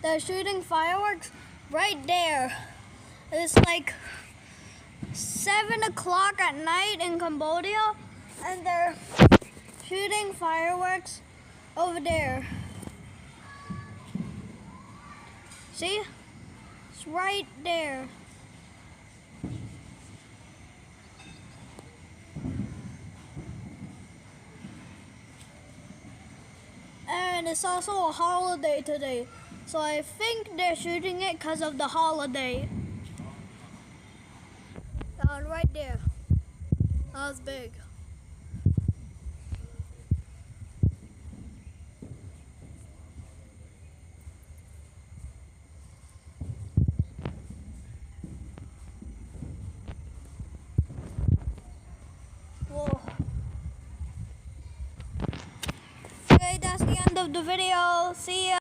they're shooting fireworks right there. It's like 7 o'clock at night in Cambodia, and they're shooting fireworks over there. See? It's right there. And it's also a holiday today, so I think they're shooting it because of the holiday. Right there. That was big. Whoa. Okay, that's the end of the video. See ya.